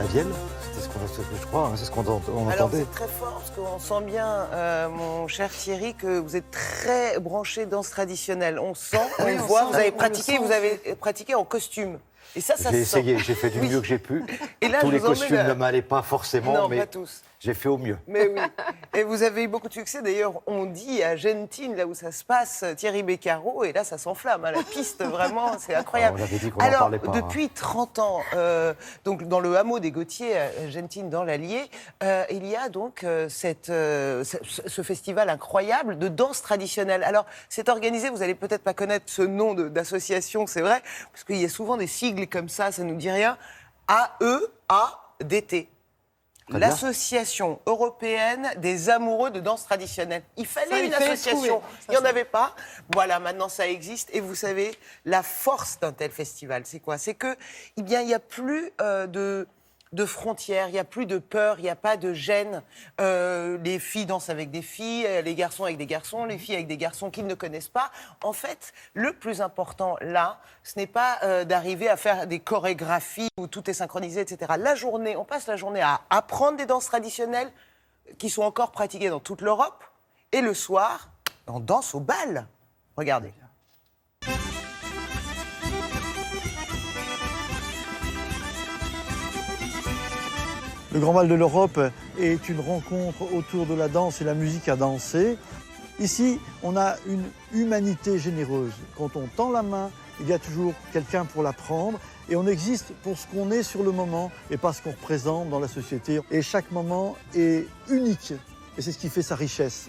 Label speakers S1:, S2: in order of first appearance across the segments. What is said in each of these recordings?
S1: la vielle. C'était ce que je crois, hein, c'est ce qu'on
S2: Alors
S1: entendait.
S2: c'est très fort parce qu'on sent bien, mon cher Thierry, que vous êtes très branché danse traditionnelle. On sent, on
S3: Oui,
S2: le
S3: on
S2: voit,
S3: sent,
S2: vous avez
S3: on le
S2: pratiqué,
S3: sent.
S2: vous avez pratiqué en costume. Et ça
S1: J'ai
S2: se sent.
S1: essayé, j'ai fait du
S2: Oui.
S1: mieux que j'ai pu.
S2: Et là,
S1: Tous
S2: je
S1: les
S2: vous emmène
S1: costumes
S2: à-
S1: ne m'allaient pas forcément,
S2: Non,
S1: mais
S2: pas tous.
S1: j'ai fait au mieux.
S2: Mais oui. Et vous avez eu beaucoup de succès. D'ailleurs, on dit à Gentine, là où ça se passe, Thierry Beccaro, et là, ça s'enflamme. Hein, la piste, vraiment, c'est incroyable.
S1: On avait dit qu'on n'en
S2: Alors,
S1: parlait pas, hein.
S2: depuis 30 ans, donc dans le hameau des Gautiers, à Gentine, dans l'Allier, il y a donc ce festival incroyable de danse traditionnelle. Alors, c'est organisé, vous allez peut-être pas connaître ce nom d'association, c'est vrai, parce qu'il y a souvent des sigles comme ça nous dit rien. AEADT.
S1: Très bien.
S2: L'Association européenne des amoureux de danse traditionnelle. Il fallait
S3: Ça, il
S2: une
S3: fallait
S2: association.
S3: trouver. Ça,
S2: Il n'y en
S3: ça.
S2: avait pas. Voilà, maintenant ça existe. Et vous savez, la force d'un tel festival, c'est quoi? C'est que, eh bien, il n'y a plus de frontières, il n'y a plus de peur, il n'y a pas de gêne. Les filles dansent avec des filles, les garçons avec des garçons, les filles avec des garçons qu'ils ne connaissent pas. En fait, le plus important là, ce n'est pas d'arriver à faire des chorégraphies où tout est synchronisé, etc. La journée, on passe la journée à apprendre des danses traditionnelles qui sont encore pratiquées dans toute l'Europe. Et le soir, on danse au bal. Regardez.
S4: Le Grand Bal de l'Europe est une rencontre autour de la danse et la musique à danser. Ici, on a une humanité généreuse. Quand on tend la main, il y a toujours quelqu'un pour la prendre. Et on existe pour ce qu'on est sur le moment et pas ce qu'on représente dans la société. Et chaque moment est unique. Et c'est ce qui fait sa richesse.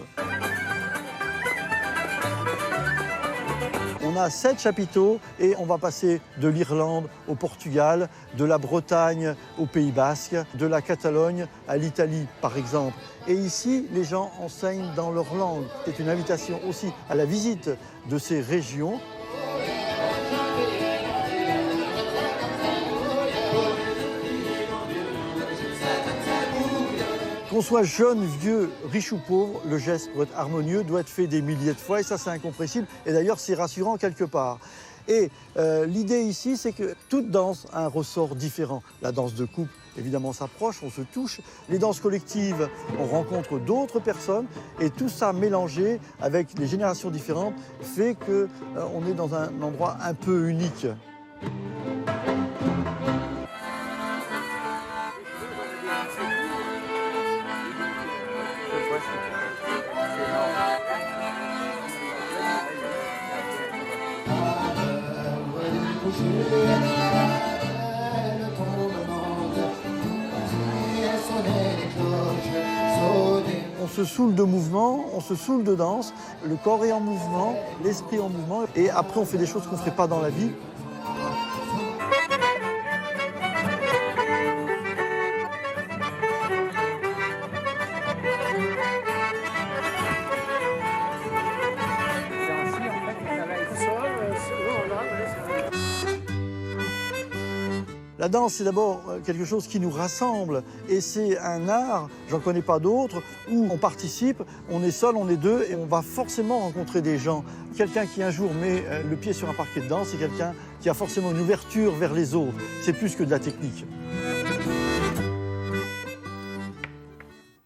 S4: On a 7 chapiteaux et on va passer de l'Irlande au Portugal, de la Bretagne au Pays Basque, de la Catalogne à l'Italie par exemple. Et ici, les gens enseignent dans leur langue. C'est une invitation aussi à la visite de ces régions. Qu'on soit jeune, vieux, riche ou pauvre, le geste pour être harmonieux doit être fait des milliers de fois et ça c'est incompressible. Et d'ailleurs c'est rassurant quelque part. Et l'idée ici c'est que toute danse a un ressort différent. La danse de couple évidemment s'approche, on se touche. Les danses collectives, on rencontre d'autres personnes et tout ça mélangé avec les générations différentes fait qu'on est dans un endroit un peu unique. On se saoule de mouvement, on se saoule de danse, le corps est en mouvement, l'esprit en mouvement, et après on fait des choses qu'on ne ferait pas dans la vie. La danse, c'est d'abord quelque chose qui nous rassemble et c'est un art, j'en connais pas d'autre, où on participe, on est seul, on est deux et on va forcément rencontrer des gens. Quelqu'un qui un jour met le pied sur un parquet de danse, c'est quelqu'un qui a forcément une ouverture vers les autres. C'est plus que de la technique.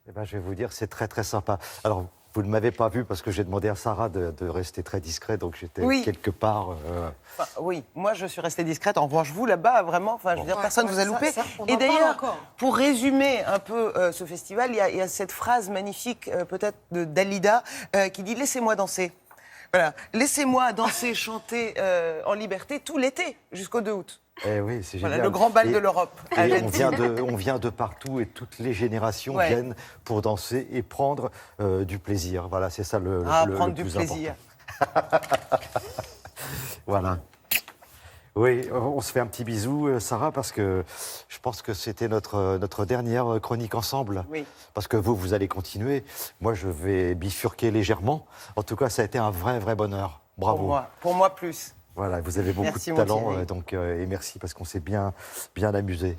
S1: Eh ben, je vais vous dire, c'est très très sympa. Alors, vous ne m'avez pas vu parce que j'ai demandé à Sarah de rester très discret, donc j'étais
S2: Oui.
S1: quelque part.
S2: Enfin, oui, moi je suis restée discrète. En revanche, vous là-bas, vraiment, enfin, je veux dire,
S3: Ouais,
S2: personne ne vous a
S3: ça,
S2: loupé.
S3: on en
S2: Et
S3: parle
S2: d'ailleurs,
S3: encore.
S2: pour résumer un peu ce festival, il y a cette phrase magnifique, peut-être de Dalida, qui dit « Laissez-moi danser ». Voilà, laissez-moi danser, chanter en liberté tout l'été, jusqu'au 2 août.
S1: Eh oui, c'est génial.
S2: Voilà, le grand bal
S1: Et-
S2: de l'Europe. à
S1: Et
S2: Gentine.
S1: on vient de partout et toutes les générations
S2: Ouais.
S1: viennent pour danser et prendre du plaisir. Voilà, c'est ça le
S2: Prendre du
S1: plus
S2: plaisir.
S1: important. Voilà. Oui, on se fait un petit bisou, Sarah, parce que je pense que c'était notre dernière chronique ensemble.
S2: Oui.
S1: Parce que vous allez continuer. Moi, je vais bifurquer légèrement. En tout cas, ça a été un vrai bonheur. Bravo.
S2: Pour moi plus.
S1: Voilà, vous avez beaucoup
S2: Merci,
S1: de
S2: mon
S1: talent,
S2: Thierry.
S1: donc, et merci parce qu'on s'est bien amusé.